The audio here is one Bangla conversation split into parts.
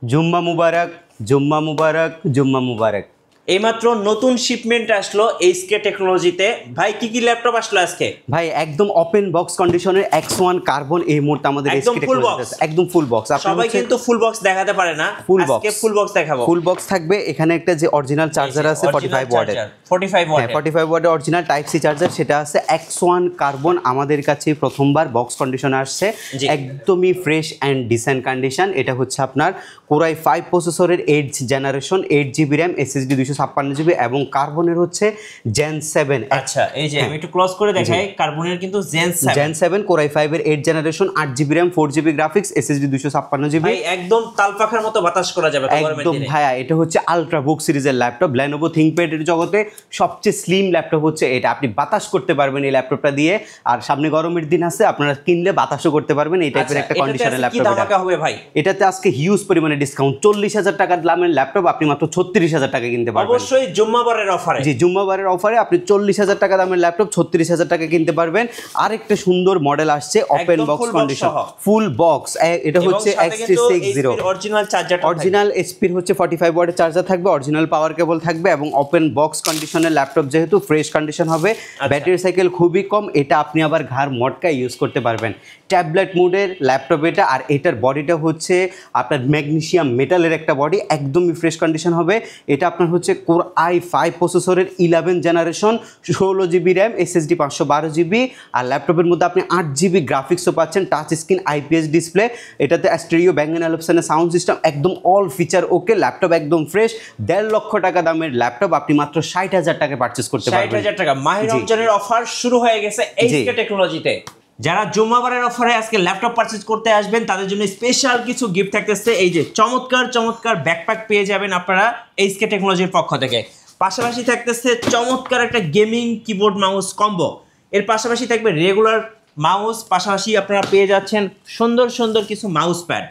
জুম্মা মুবারক, জুম্মা মুবারক, জুম্মা মুবারক। এইমাত্র নতুন শিপমেন্ট আসলো এইচকে টেকনোলজিতে। ভাই কি কি ল্যাপটপ আসলো আজকে? ভাই একদম ওপেন বক্স কন্ডিশনের X1 কার্বন এই মুহূর্তে আমাদের একদম এইচকে ফুল টেকনোলজিতে বক্স। একদম ফুল বক্স। সবাই কিন্তু ফুল বক্স দেখাতে পারে না, ফুল আজকে বক্স, ফুল বক্স দেখাবো। ফুল বক্স থাকবে। এখানে একটা যে অরিজিনাল চার্জার আছে 45 ওয়াটের, 45 ওয়াটের 45 ওয়াটের অরিজিনাল টাইপ সি চার্জার, সেটা আছে X1 কার্বন। আমাদের কাছে প্রথমবার বক্স কন্ডিশনে আসছে, একদমই ফ্রেশ অ্যান্ড ডিসেন্ট কন্ডিশন। এটা হচ্ছে আপনার Core i5 প্রসেসরের 8th generation, 8GB RAM, SSD 256GB এবং কার্বনের হচ্ছে Gen 7। আচ্ছা এই যে আমি একটু ক্লোজ করে দেখাই, কার্বনের কিন্তু Gen 7 Core i5 এর 8th generation, 8GB RAM, 4GB graphics, SSD 256GB। ভাই একদম তালপাখার মতো বাতাস করা যাবে একদম ভাইয়া। এটা হচ্ছে আলট্রাবুক সিরিজের ল্যাপটপ, Lenovo ThinkPad এর জগতে সবচেয়ে স্লিম ল্যাপটপ হচ্ছে এটা। আপনি বাতাস করতে পারবেন এই ল্যাপটপটা দিয়ে, আর সামনে গরমের দিন আছে, আপনারা কিনলে বাতাসও করতে পারবেন এই টাইপের একটা কন্ডিশনের ল্যাপটপ। এটা হবে ভাই, এটাতে আজকে হিউজ পরিমাণে ডিসকাউন্ট, 40,000 টাকার দামের ল্যাপটপ আপনি মাত্র 36,000 টাকা কিনতে পারবেন। অবশ্যই জুম্মাবারের অফারে। জি, জুম্মাবারের অফারে আপনি 40,000 টাকা দামের ল্যাপটপ 36,000 টাকা কিনতে পারবেন। আরেকটা সুন্দর মডেল আসছে open box condition, full box. এটা হচ্ছে X360 অরিজিনাল চার্জার, অরিজিনাল এইচপির হচ্ছে 45 ওয়াটের চার্জার থাকবে, অরিজিনাল পাওয়ার কেবল থাকবে এবং ওপেন বক্স কন্ডিশনের ল্যাপটপ, যেহেতু ফ্রেশ কন্ডিশন হবে, ব্যাটারি সাইকেল খুবই কম। এটা আপনি আবার ঘাড় মটকায় ইউজ করতে পারবেন। ট্যাবলেট মোডের ল্যাপটপ এটা, আর এটার বডিটা হচ্ছে আপনার ম্যাগনেসিয়াম মেটালের একটা বডি, একদমই ফ্রেশ কন্ডিশন হবে। এটা আপনার হচ্ছে Core i5 প্রসেসরের 11 generation, 16GB RAM, SSD 512GB, আর ল্যাপটপের মধ্যে আপনি 8GB গ্রাফিক্সও পাচ্ছেন, টাচ স্ক্রিন, IPS ডিসপ্লে। এটাতে স্টেরিও ব্যাং এন্ড অলপশনের সাউন্ড সিস্টেম, একদম অল ফিচার ওকে। ল্যাপটপ একদম ফ্রেশ, 1.5 লক্ষ টাকা দামের ল্যাপটপ আপনি মাত্র 60,000 টাকায় পারচেজ করতে পারবেন। 60,000 টাকা। মাহে রমজানের অফার শুরু হয়ে গেছে এইচকে টেকনোলজিতে। যারা জুম্মাবারের অফারে আজকে ল্যাপটপ পারচেজ করতে আসবেন তাদের জন্য স্পেশাল কিছু গিফট থাকতেছে। এই যে চমৎকার চমৎকার ব্যাকপ্যাক পেয়ে যাবেন আপনারা এইচকে টেকনোলজির পক্ষ থেকে। পাশাপাশি থাকতেছে চমৎকার একটা গেমিং কিবোর্ড মাউস কম্বো। এর পাশাপাশি থাকবে রেগুলার মাউস, পাশাপাশি আপনারা পেয়ে যাচ্ছেন সুন্দর সুন্দর কিছু মাউস প্যাড।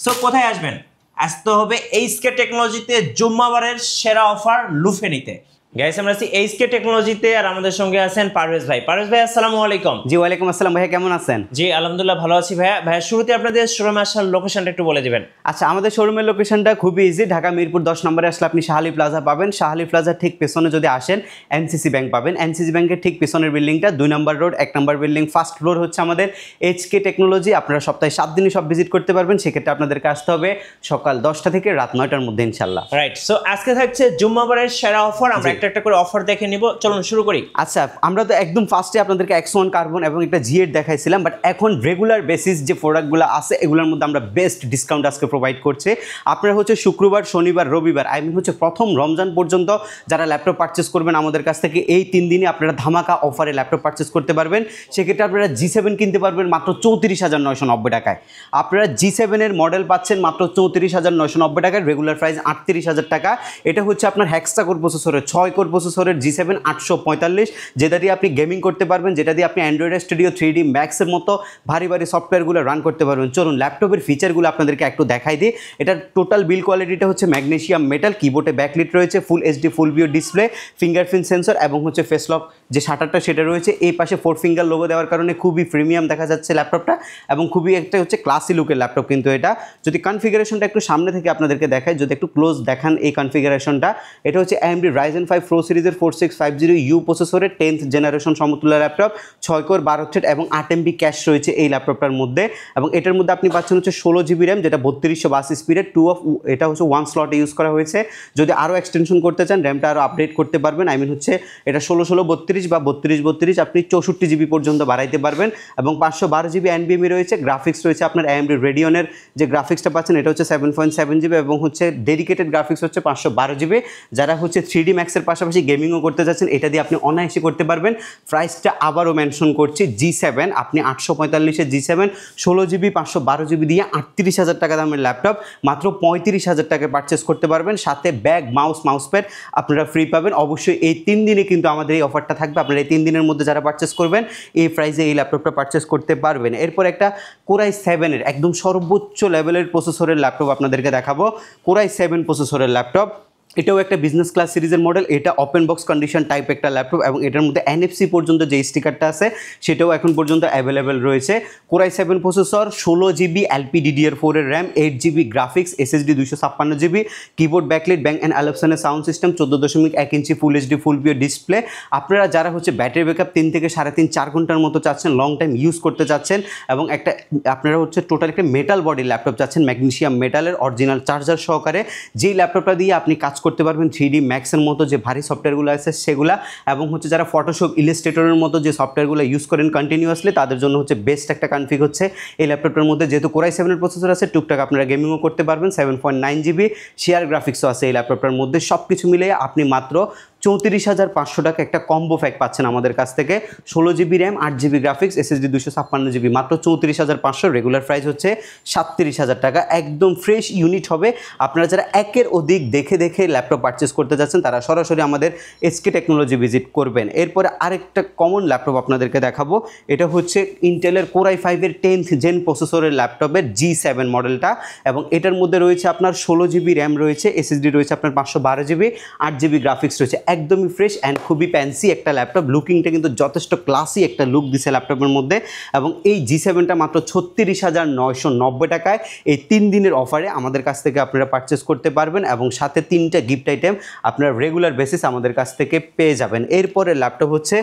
সো কোথায় আসবেন? আসতে হবে এইচকে টেকনোলজিতে, জুম্মাবারের সেরা অফার লুফে নিতে। গাইস আমরা আছি এইচকে টেকনোলজিতে, আর আমাদের সঙ্গে আছেন পারভেজ ভাই। পারভেজ ভাই আসসালামু আলাইকুম। জি ওয়ালাইকুম আসসালাম ভাইয়া, কেমন আছেন? জি আলহামদুলিল্লাহ ভালো আছি ভাইয়া। ভাইয়া শুরুতে আপনাদের শোরুমে আসার লোকেশনটা একটু বলে দিবেন। আচ্ছা, আমাদের শোরুমের লোকেশনটা খুবই ইজি। ঢাকা মিরপুর 10 নম্বরে আসলে আপনি শাহালি প্লাজা পাবেন। শাহালি প্লাজার ঠিক পেছনে যদি আসেন এনসিসি ব্যাংক পাবেন। এনসিসি ব্যাংকের ঠিক পেছনের বিল্ডিংটা 2 নম্বর রোড, 1 নম্বর বিল্ডিং, ফার্স্ট ফ্লোর হচ্ছে আমাদের এইচকে টেকনোলজি। আপনারা সপ্তাহে 7 দিনই সব ভিজিট করতে পারবেন। সেক্ষেত্রে আপনাদেরকে আসতে হবে সকাল 10টা থেকে রাত 9টার মধ্যে ইনশাল্লাহ। রাইট। সো আজকে থাকছে জুম্মাবারের সেরা অফার। আমরা একটা একটা করে অফার দেখে নিব, চলুন শুরু করি। আচ্ছা, আমরা তো একদম ফার্স্টে আপনাদেরকে X1 কার্বন এবং একটা G8 দেখাইছিলাম, বাট এখন রেগুলার বেসিস যে প্রোডাক্টগুলো আছে এগুলোর মধ্যে আমরা বেস্ট ডিসকাউন্ট আজকে প্রোভাইড করছে। আপনারা হচ্ছে শুক্রবার, শনিবার, রবিবার, হচ্ছে প্রথম রমজান পর্যন্ত যারা ল্যাপটপ পারচেস করবেন আমাদের কাছ থেকে, এই 3 দিনে আপনারা ধামাকা অফারে ল্যাপটপ পারচেস করতে পারবেন। সেক্ষেত্রে আপনারা G7 কিনতে পারবেন মাত্র 34,990 টাকায়। আপনারা G7 এর মডেল পাচ্ছেন মাত্র 34,990 টাকায়, রেগুলার প্রাইস 38,000 টাকা। এটা হচ্ছে আপনার হেক্সা কোর প্রসেসরের 6 কোর প্রসেসরের G7 845, যেটা দিয়ে আপনি গেমিং করতে পারবেন, যেটা দিয়ে আপনি অ্যান্ড্রয়েড স্টুডিও 3D ম্যাক্সের মতো ভারী ভারী সফটওয়্যারগুলো রান করতে পারবেন। চলুন ল্যাপটপের ফিচারগুলো আপনাদেরকে একটু দেখাই দিই। এটার টোটাল বিল কোয়ালিটিটা হচ্ছে ম্যাগনেসিয়াম মেটাল, কিবোর্ডে ব্যাকলিট রয়েছে, full HD full view display, fingerprint sensor এবং হচ্ছে ফেস লক যে শাটারটা সেটা রয়েছে। এই পাশে 4 ফিঙ্গার লোগো দেওয়ার কারণে খুবই প্রিমিয়াম দেখা যাচ্ছে ল্যাপটপটা এবং খুবই একটা হচ্ছে ক্লাসি লুকের ল্যাপটপ। কিন্তু এটা যদি কনফিগারেশনটা একটু সামনে থেকে আপনাদেরকে দেখায়, যদি একটু ক্লোজ দেখান এই কনফিগারেশনটা, এটা হচ্ছে AMD Ryzen 5 Pro সিরিজের 4650U প্রসেসরের 10th জেনারেশন সমতুল্য ল্যাপটপ, 6 কোর 12 থ্রেড এবং 8 MB ক্যাশ রয়েছে এই ল্যাপটপটার মধ্যে। এবং এটার মধ্যে আপনি পাচ্ছেন হচ্ছে 16GB RAM, যেটা 3282 স্পিডের, এটা হচ্ছে 1 স্লটে ইউজ করা হয়েছে। যদি আরও এক্সটেনশন করতে চান, র্যামটা আরও আপডেট করতে পারবেন। হচ্ছে এটা 16/16/32 বা 32/32 আপনি 64GB পর্যন্ত বাড়াইতে পারবেন। এবং 512GB NVMe রয়েছে। গ্রাফিক্স রয়েছে আপনার AMD রেডিয়নের যে গ্রাফিক্সটা পাচ্ছেন এটা হচ্ছে 7.7GB এবং হচ্ছে ডেডিকেটেড গ্রাফিক্স হচ্ছে 512GB। যারা হচ্ছে 3D ম্যাক্সের পাশাপাশি গেমিংও করতে যাচ্ছেন এটা দিয়ে আপনি অনায়াসে করতে পারবেন। প্রাইসটা আবারও মেনশন করছি, G7 আপনি 845-এর G7 16GB 512GB দিয়ে 38,000 টাকা দামের ল্যাপটপ মাত্র 35,000 টাকায় পারচেস করতে পারবেন। সাথে ব্যাগ, মাউস প্যাড আপনারা ফ্রি পাবেন। অবশ্যই এই 3 দিনে কিন্তু আমাদের এই অফারটা থাকবে। আপনারা এই 3 দিনের মধ্যে যারা পারচেস করবেন এই প্রাইসে এই ল্যাপটপটা পারচেস করতে পারবেন। এরপর একটা Core i7 এর একদম সর্বোচ্চ লেভেলের প্রসেসরের ল্যাপটপ আপনাদেরকে দেখাবো। Core i7 প্রসেসরের ল্যাপটপ, এটাও একটা বিজনেস ক্লাস সিরিজের মডেল, এটা ওপেন বক্স কন্ডিশন টাইপ একটা ল্যাপটপ এবং এটার মধ্যে NFC পর্যন্ত যে স্টিকারটা আছে সেটাও এখন পর্যন্ত অ্যাভেলেবেল রয়েছে। Core i7 processor, 16GB LPDDR4 এর RAM, 8GB graphics, SSD 256GB, keyboard backlight, bang and অ্যালপসনের sound system, 14.1 inch full HD full view display. আপনারা যারা হচ্ছে ব্যাটারি ব্যাকআপ 3 থেকে 3.5-4 ঘন্টার মতো চাচ্ছেন, লং টাইম ইউজ করতে চাচ্ছেন এবং একটা আপনারা হচ্ছে টোটাল একটা মেটাল বডি ল্যাপটপ চাচ্ছেন, ম্যাগনেসিয়াম মেটালের অরিজিনাল চার্জার সহকারে, যেই ল্যাপটপটা দিয়ে আপনি কাজ করতে পারবেন 3D ম্যাক্সের মতো যে ভারী সফটওয়্যারগুলো আছে সেগুলা, এবং হচ্ছে যারা ফটোশপ ইলাস্ট্রেটরের মতো যে সফটওয়্যারগুলো ইউজ করেন কন্টিনিউয়াসলি তাদের জন্য হচ্ছে বেস্ট একটা কনফিগ হচ্ছে এই ল্যাপটপটার মধ্যে। যেহেতু Core i7 এর প্রসেসর আছে, টুকটাক আপনারা গেমিংও করতে পারবেন, 7.9GB শেয়ার গ্রাফিক্সও আছে এই ল্যাপটপটার মধ্যে। সব কিছু মিলিয়ে আপনি মাত্র 34,500 টাকা একটা কম্বো প্যাক পাচ্ছেন আমাদের কাছ থেকে। 16GB RAM, 8GB graphics, SSD 256GB, মাত্র 34,500। রেগুলার প্রাইস হচ্ছে 37,000 টাকা। একদম ফ্রেশ ইউনিট হবে। আপনারা যারা একের অধিক দেখে দেখে ল্যাপটপ পারচেস করতে যাচ্ছেন তারা সরাসরি আমাদের SK টেকনোলজি ভিজিট করবেন। এরপরে আরেকটা কমন ল্যাপটপ আপনাদেরকে দেখাবো, এটা হচ্ছে ইন্টেলের Core i5 এর 10th জেন প্রসেসরের ল্যাপটপের G7 মডেলটা, এবং এটার মধ্যে রয়েছে আপনার 16GB র্যাম রয়েছে, SSD রয়েছে আপনার 512GB, 8GB গ্রাফিক্স রয়েছে। একদমই ফ্রেশ অ্যান্ড খুবই ফ্যান্সি একটা ল্যাপটপ। লুকিংটা কিন্তু যথেষ্ট ক্লাসি একটা লুক দিছে ল্যাপটপের মধ্যে, এবং এই G7টা মাত্র 36,990 টাকায় এই 3 দিনের অফারে আমাদের কাছ থেকে আপনারা পারচেস করতে পারবেন, এবং সাথে 3টা গিফট আইটেম আপনারা রেগুলার বেসিস আমাদের কাছ থেকে পেয়ে যাবেন। এরপরে ল্যাপটপ হচ্ছে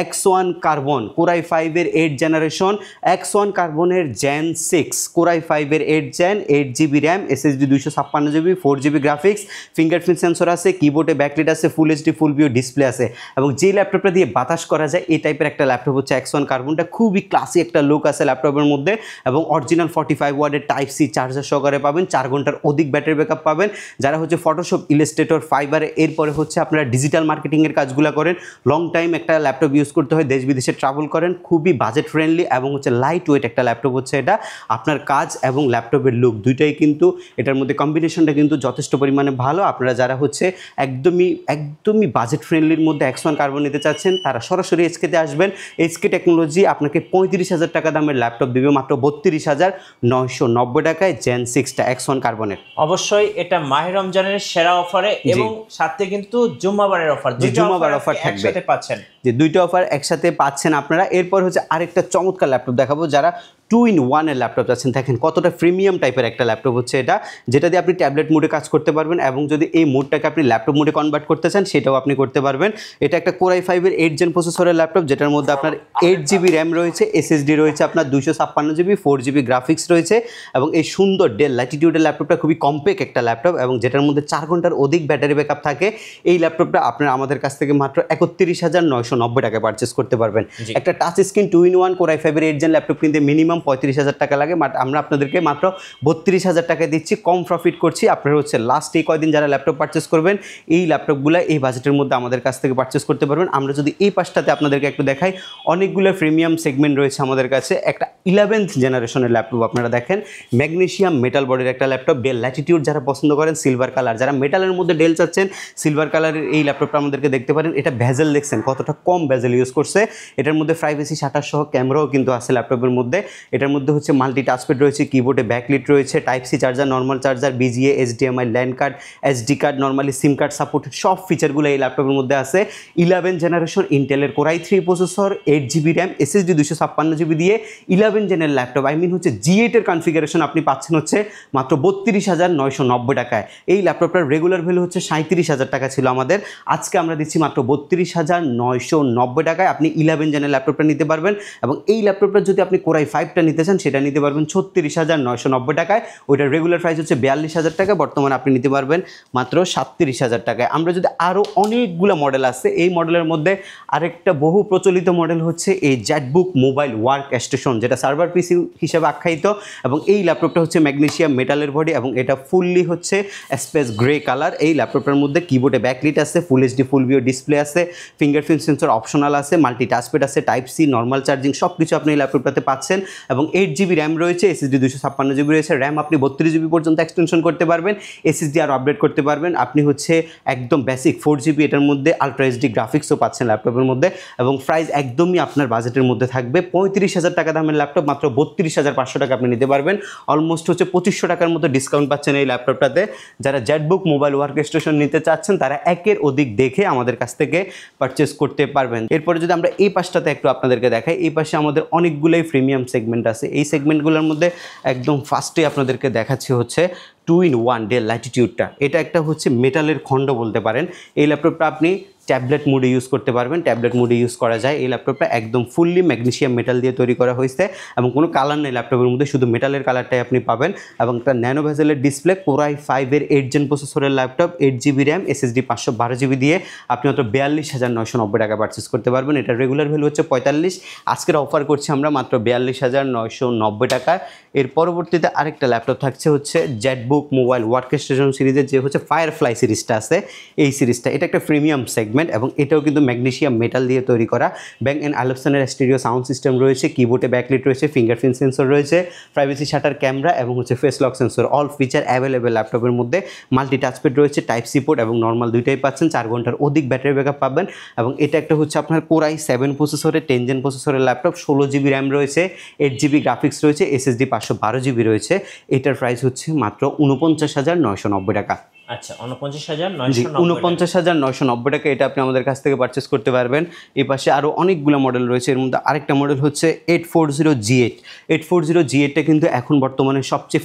X1 কার্বন, Core i5 এর 8 জেনারেশন, X1 কার্বনের Gen 6, Core i5 এর 8 gen, 8GB RAM, SSD 256GB, 4GB graphics, fingerprint sensor আছে, কিবোর্ডে ব্যাকলাইট আছে, full HD full view display আছে, এবং যে ল্যাপটপটা দিয়ে বাতাস করা যায় এই টাইপের একটা ল্যাপটপ হচ্ছে X1 কার্বনটা। খুবই ক্লাসি একটা লুক আছে ল্যাপটপের মধ্যে, এবং অরিজিনাল 45 ওয়াটের Type-C চার্জার সহকারে পাবেন, 4 ঘন্টার অধিক ব্যাটারি ব্যাকআপ পাবেন। যারা হচ্ছে ফটোশপ ইলাস্ট্রেটর ফাইবারে এরপরে হচ্ছে আপনারা ডিজিটাল মার্কেটিংয়ের কাজগুলো করেন, লং টাইম একটা ল্যাপটপ ইউজ করতে হয়, দেশ বিদেশে ট্রাভেল করেন, খুবই বাজেট ফ্রেন্ডলি এবং হচ্ছে লাইট ওয়েট একটা ল্যাপটপ হচ্ছে এটা। আপনার কাজ এবং ল্যাপটপের লুক দুইটাই কিন্তু এটার মধ্যে কম্বিনেশনটা কিন্তু যথেষ্ট পরিমাণে ভালো। আপনারা যারা হচ্ছে একদমই বাজেট ফ্রেন্ডলির মধ্যে X1 কার্বন নিতে চাচ্ছেন তারা সরাসরি SK-তে আসবেন। SK টেকনোলজি আপনাকে 35,000 টাকা দামের ল্যাপটপ দেবে মাত্র 32,990 টাকায় Gen 6টা X1 কার্বনের। অবশ্যই এটা মাহে রমজানের সেরা অফারে, এবং সাথে কিন্তু জুম্মাবারের অফার, জুম্মাবার অফার থাকবে, একসাথে পাচ্ছেন, যে দুইটা অফার একসাথে পাচ্ছেন আপনারা। এরপর হচ্ছে আরেকটা চমৎকার ল্যাপটপ দেখাবো, যারা 2-in-1 এর ল্যাপটপ চাচ্ছেন। দেখেন কতটা প্রিমিয়াম টাইপের একটা ল্যাপটপ হচ্ছে এটা, যেটা দিয়ে আপনি ট্যাবলেট মোডে কাজ করতে পারবেন, এবং যদি এই মোডটাকে আপনি ল্যাপটপ মোডে কনভার্ট করতে চান সেটাও আপনি করতে পারবেন। এটা একটা Core i5 এর 8 জেন প্রসেসরের ল্যাপটপ, যেটার মধ্যে আপনার 8GB র্যাম রয়েছে, SSD রয়েছে আপনার 256GB, 4GB গ্রাফিক্স রয়েছে, এবং এই সুন্দর ডেল ল্যাটিটিউডের ল্যাপটপটা খুবই কম্প্যাক্ট একটা ল্যাপটপ, এবং যেটার মধ্যে 4 ঘন্টার অধিক ব্যাটারি ব্যাকআপ থাকে। এই ল্যাপটপটা আপনারা আমাদের কাছ থেকে মাত্র 31,990 টাকায় পারচেস করতে পারবেন। একটা touch screen 2-in-1 Core i5 এর 8 জেন ল্যাপটপ কিনতে মিনিমাম 35,000 টাকা লাগে, বাট আমরা আপনাদেরকে মাত্র 32,000 টাকায় দিচ্ছি, কম প্রফিট করছি। আপনারা হচ্ছে লাস্ট এই কয়দিন যারা ল্যাপটপ পারচেস করবেন এই ল্যাপটপগুলো এই বাজেটের মধ্যে আমাদের কাছ থেকে পারচেস করতে পারবেন। আমরা যদি এই পাশটাতে আপনাদেরকে একটু দেখাই, অনেকগুলো প্রিমিয়াম সেগমেন্ট রয়েছে আমাদের কাছে। একটা 11th জেনারেশনের ল্যাপটপ আপনারা দেখেন, ম্যাগনেসিয়াম মেটাল বডির একটা ল্যাপটপ, ডেল ল্যাটিটিউড যারা পছন্দ করেন, সিলভার কালার, যারা মেটালের মধ্যে ডেল চাচ্ছেন সিলভার কালারের এই ল্যাপটপটা আমাদেরকে দেখতে পারেন। এটা ভেজেল দেখছেন কতটা কম ভেজেল ইউজ করছে। এটার মধ্যে প্রাইভেসি শাটার সহ ক্যামেরাও কিন্তু আছে ল্যাপটপের মধ্যে। এটার মধ্যে হচ্ছে মাল্টি টাচপ্যাড রয়েছে, কিবোর্ডে ব্যাকলিট রয়েছে, Type-C charger, normal charger, BGA, HDMI, land card, SD card, normally সিম কার্ড সাপোর্ট, সব ফিচারগুলো এই ল্যাপটপের মধ্যে আছে। 11 জেনারেশন ইন্টেলের Core i3 processor, 8GB RAM, SSD 256GB দিয়ে 11 জেনের ল্যাপটপ, হচ্ছে G8 এর কনফিগারেশন আপনি পাচ্ছেন হচ্ছে মাত্র 32,990 টাকায়। এই ল্যাপটপটার রেগুলার ভ্যালু হচ্ছে 37,000 টাকা ছিল আমাদের, আজকে আমরা দিচ্ছি মাত্র 32,990 টাকায় আপনি 11 জেনের ল্যাপটপটা নিতে পারবেন। এবং এই ল্যাপটপটা যদি আপনি Core i5টা নিতে চান সেটা নিতে পারবেন 36,990 টাকায়। ওইটার রেগুলার প্রাইস হচ্ছে 42,000 টাকা, বর্তমানে আপনি নিতে পারবেন মাত্র 37,000 টাকায়। আমরা যদি আরও অনেকগুলো মডেল আছে, এই মডেলের মধ্যে আরেকটা বহু প্রচলিত মডেল হচ্ছে এই ZBook মোবাইল ওয়ার্ক স্টেশন, যেটা সার্ভার পিসি হিসেবে আখ্যায়িত, এবং এই ল্যাপটপটা হচ্ছে ম্যাগনেসিয়াম মেটালের বডি, এবং এটা ফুললি হচ্ছে স্পেস গ্রে কালার। এই ল্যাপটপটার মধ্যে কিবোর্ডে ব্যাকলিট আছে, full HD full view display আছে, ফিঙ্গারপ্রিন্ট সেন্সর প্রসেসর অপশনাল আছে, মাল্টি টাচপ্যাড আছে, টাইপ সি, নর্মাল চার্জিং সব কিছু আপনি এই ল্যাপটপটাতে পাচ্ছেন এবং 8GB র্যাম রয়েছে, SSD 256GB রয়েছে, র্যাম আপনি 32GB পর্যন্ত এক্সটেনশন করতে পারবেন, SSD আরও আপডেট করতে পারবেন। আপনি হচ্ছে একদম বেসিক 4GB এটার মধ্যে আলট্রা এইচডি গ্রাফিক্সও পাচ্ছেন ল্যাপটপের মধ্যে এবং প্রাইস একদমই আপনার বাজেটের মধ্যে থাকবে। 35,000 টাকা দামের ল্যাপটপ মাত্র 32,500 টাকা আপনি নিতে পারবেন। অলমোস্ট হচ্ছে 2500 টাকার মতো ডিসকাউন্ট পাচ্ছেন এই ল্যাপটপটাতে। যারা জেটবুক মোবাইল ওয়ার্ক স্টেশন নিতে চাচ্ছেন তারা একের অধিক দেখে আমাদের কাছ থেকে পারচেস করতে পারবেন। এরপরে যদি আমরা এই পাশটাতে একটু আপনাদেরকে দেখাই, এই পাশে আমাদের অনেকগুলোই প্রিমিয়াম সেগমেন্ট আছে। এই সেগমেন্টগুলোর মধ্যে একদম ফার্স্টে আপনাদেরকে দেখাচ্ছি হচ্ছে 2-in-1 ডেল ল্যাটিটিউডটা। এটা একটা হচ্ছে মেটালের খণ্ড বলতে পারেন। এই ল্যাপটপটা আপনি ট্যাবলেট মোডে ইউজ করতে পারবেন, ট্যাবলেট মোডে ইউজ করা যায়। এই ল্যাপটপটা একদম ফুললি ম্যাগনেসিয়াম মেটাল দিয়ে তৈরি করা হয়েছে এবং কোনো কালার নেই ল্যাপটপের মধ্যে, শুধু মেটালের কালারটাই আপনি পাবেন এবং একটা ন্যানো ভেজেলের ডিসপ্লে, কোরাই 5-এর 8 জেন প্রসেসরের laptop, 8GB RAM, SSD 512GB দিয়ে আপনি মাত্র 42,990 টাকা পারচেস করতে পারবেন। এটা রেগুলার ভ্যালু হচ্ছে 45, আজকের অফার করছি আমরা মাত্র 42,990 টাকা। এর পরবর্তীতে আরেকটা ল্যাপটপ থাকছে হচ্ছে জেটবুক মোবাইল ওয়ার্ক স্টেশন সিরিজের যে হচ্ছে ফায়ারফ্লাই সিরিজটা আছে, এই সিরিজটা এটা একটা প্রিমিয়াম সেগমেন্ট এবং এটাও কিন্তু ম্যাগনেসিয়াম মেটাল দিয়ে তৈরি করা। ব্যাং অ্যান্ড অ্যালপসনের স্টেরিও সাউন্ড সিস্টেম রয়েছে, কিবোর্ডে ব্যাকলিট রয়েছে, ফিঙ্গারপ্রিন্ট সেন্সর রয়েছে, প্রাইভেসি শাটার ক্যামেরা এবং হচ্ছে face lock sensor, all feature available ল্যাপটপের মধ্যে। মাল্টি টাচপ্যাড রয়েছে, টাইপ সি পোর্ট এবং নর্মাল দুইটাই পাচ্ছেন, 4 ঘন্টার অধিক ব্যাটারি ব্যাকআপ পাবেন এবং এটা একটা হচ্ছে আপনার কোরাই 7 প্রসেসরের 10 জেন প্রসেসরের ল্যাপটপ, 16GB র্যাম রয়েছে, 8GB গ্রাফিক্স রয়েছে, SSD 512GB রয়েছে। এটার প্রাইস হচ্ছে মাত্র 49,990 টাকা। আচ্ছা, 49,990 49,990 টাকা এটা আপনি আমাদের কাছ থেকে পারচেস করতে পারবেন। এই পাশে আরও অনেকগুলো মডেল রয়েছে, এর মধ্যে আরেকটা মডেল হচ্ছে 840G8। 840G8টা কিন্তু এখন বর্তমানে সবচেয়ে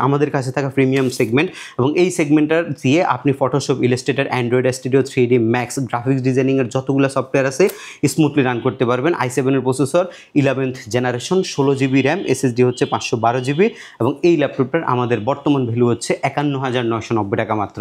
আমাদের কাছে থাকা প্রিমিয়াম সেগমেন্ট এবং এই সেগমেন্টটার দিয়ে আপনি Photoshop, Illustrator, Android studio, 3D max, graphics ডিজাইনিংয়ের যতগুলো সফটওয়্যার আছে স্মুথলি রান করতে পারবেন। i7-এর processor, 11th generation, 16GB RAM, SSD হচ্ছে 512GB এবং এই ল্যাপটপটার আমাদের বর্তমান ভ্যালু হচ্ছে 51,990 টাকা মাত্র।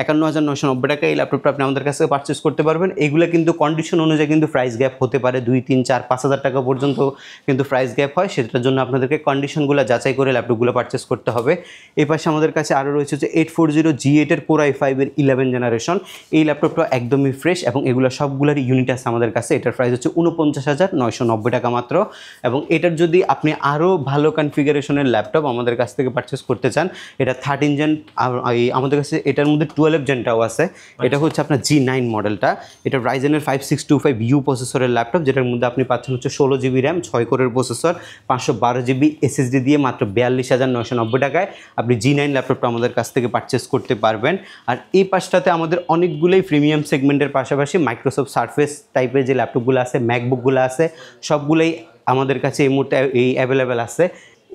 51,990 টাকা এই ল্যাপটপটা আপনি আমাদের কাছে পারচেস করতে পারবেন। এগুলো কিন্তু কন্ডিশন অনুযায়ী কিন্তু প্রাইস গ্যাপ হতে পারে, 2, 3, 4, 5,000 টাকা পর্যন্ত কিন্তু প্রাইস গ্যাপ হয়। সেটার জন্য আপনাদেরকে কন্ডিশনগুলো যাচাই করে ল্যাপটপগুলো পারচেস করতে হবে। এই পাশে আমাদের কাছে আরও রয়েছে হচ্ছে 840G8-এর কোরাই 5-এর 11 জেনারেশন। এই ল্যাপটপটা একদমই ফ্রেশ এবং এগুলো সবগুলোরই ইউনিট আছে আমাদের কাছে। এটার প্রাইস হচ্ছে 49,990 টাকা মাত্র এবং এটার যদি আপনি আরও ভালো কনফিগারেশনের ল্যাপটপ আমাদের কাছ থেকে পারচেস করতে চান, এটা 13 জেন, আমাদের কাছে এটার মধ্যে 12 জেনটাও আছে। এটা হচ্ছে আপনার G9 মডেলটা, এটা রাইজেনের 5625U প্রসেসরের ল্যাপটপ, যেটার মধ্যে আপনি পাচ্ছেন হচ্ছে 16GB র্যাম, 6 কোরের প্রসেসর, 512GB SSD দিয়ে মাত্র 42,990 টাকায় আপনি G9 ল্যাপটপটা আমাদের কাছ থেকে পারচেস করতে পারবেন। আর এই পাশটাতে আমাদের অনেকগুলোই প্রিমিয়াম সেগমেন্টের পাশাপাশি মাইক্রোসফট সারফেস টাইপের যে ল্যাপটপগুলো আছে, ম্যাকবুকগুলো আছে, সবগুলোই আমাদের কাছে এই মুহূর্তে এই অ্যাভেলেবেল আছে।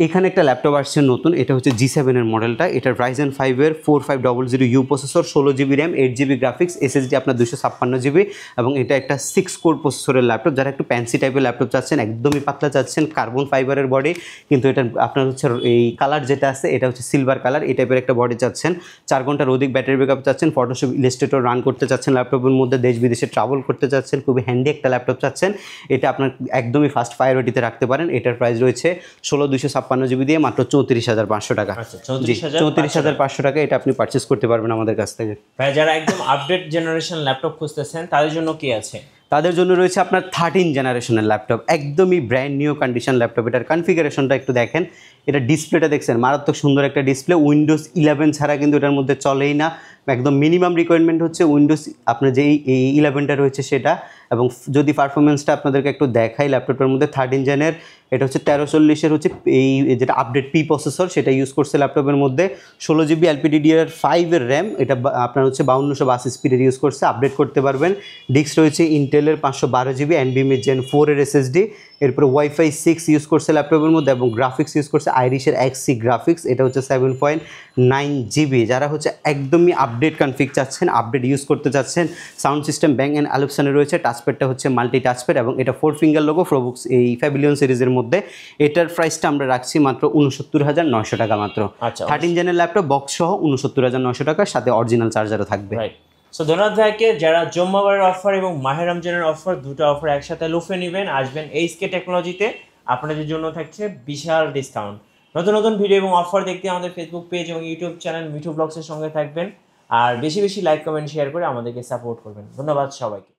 এখানে একটা ল্যাপটপ আসছে নতুন, এটা হচ্ছে G7-এর মডেলটা, এটা রাইজেন 5-এর 4500U processor, 16GB RAM, 8GB graphics, SSD আপনার 256GB এবং এটা একটা 6 কোর প্রসেসরের ল্যাপটপ। যারা একটু ফ্যান্সি টাইপের ল্যাপটপ চাচ্ছেন, একদমই পাতলা চাচ্ছেন, কার্বন ফাইবারের বডি, কিন্তু এটা আপনার হচ্ছে এই কালার যেটা আছে এটা হচ্ছে সিলভার কালার, এই টাইপের একটা বডি চাচ্ছেন, 4 ঘন্টার অধিক ব্যাটারি ব্যাকআপ চাচ্ছেন, ফটোশপ, ইলাস্ট্রেটর রান করতে চাচ্ছেন ল্যাপটপের মধ্যে, দেশ বিদেশে ট্রাভেল করতে চাচ্ছেন, খুবই হ্যান্ডি একটা ল্যাপটপ চাচ্ছেন, এটা আপনার একদমই ফার্স্ট প্রায়োরিটিতে রাখতে পারেন। এটার প্রাইস রয়েছে 16,256GB দিয়ে মাত্র 34,500 টাকা। 34,500 টাকা এটা আপনি পারচেস করতে পারবেন আমাদের কাছ থেকে। ভাই, যারা একদম আপডেট জেনারেশন ল্যাপটপ খুঁজতেছেন তাদের জন্য কি আছে? তাদের জন্য রয়েছে আপনার 13 জেনারেশনের ল্যাপটপ, একদমই ব্র্যান্ড নিউ কন্ডিশন ল্যাপটপ। এটার কনফিগারেশনটা একটু দেখেন, এটা ডিসপ্লেটা দেখছেন, মারাত্মক সুন্দর একটা ডিসপ্লে, উইন্ডোজ 11 ছাড়া কিন্তু এটার মধ্যে চলেই না। একদম মিনিমাম রিকোয়ারমেন্ট হচ্ছে উইন্ডোজ আপনার যে এই 11টা রয়েছে সেটা। এবং যদি পারফরমেন্সটা আপনাদেরকে একটু দেখাই, ল্যাপটপের মধ্যে 13 জেনের এটা হচ্ছে 1340-এর হচ্ছে এই যেটা আপডেট পি প্রসেসর সেটা ইউজ করছে ল্যাপটপের মধ্যে, 16GB LPDDR5-এর র্যাম, এটা আপনার হচ্ছে 5282 স্পিডের ইউজ করছে, আপডেট করতে পারবেন। ডিস্ক রয়েছে ইন্টেলের 512GB NVMe Gen 4-এর SSD, এরপরে ওয়াইফাই 6 ইউজ করছে ল্যাপটপের মধ্যে এবং গ্রাফিক্স ইউজ করছে আইরিশের XC গ্রাফিক্স, এটা হচ্ছে 7.9GB। যারা হচ্ছে একদমই আপডেট কনফিগ চাচ্ছেন, আপডেট ইউজ করতে চাচ্ছেন, সাউন্ড সিস্টেম ব্যাং অ্যান্ড অ্যালপসনের রয়েছে, টাচপ্যাডটা হচ্ছে মাল্টি টাচপ্যাড এবং এটা 4 ফিঙ্গার লোগো প্রোবুক্স এই প্যাভিলিয়ন সিরিজের মধ্যে। এটার প্রাইসটা আমরা রাখছি মাত্র 69,900 টাকা মাত্র। 13 জেনের ল্যাপটপ বক্স সহ 69,900 টাকার সাথে অরিজিনাল চার্জারও থাকবে। সো ধন্যবাদ ভাইকে। যারা জুম্মাবারের অফার এবং মাহে রমজানের অফার, দুটো অফার একসাথে লুফে নেবেন, আসবেন এইচকে টেকনোলজিতে, আপনাদের জন্য থাকছে বিশাল ডিসকাউন্ট। নতুন নতুন ভিডিও এবং অফার দেখতে আমাদের ফেসবুক পেজ এবং ইউটিউব চ্যানেল মিঠু ব্লগসের সঙ্গে থাকবেন আর বেশি বেশি লাইক, কমেন্ট, শেয়ার করে আমাদেরকে সাপোর্ট করবেন। ধন্যবাদ সবাইকে।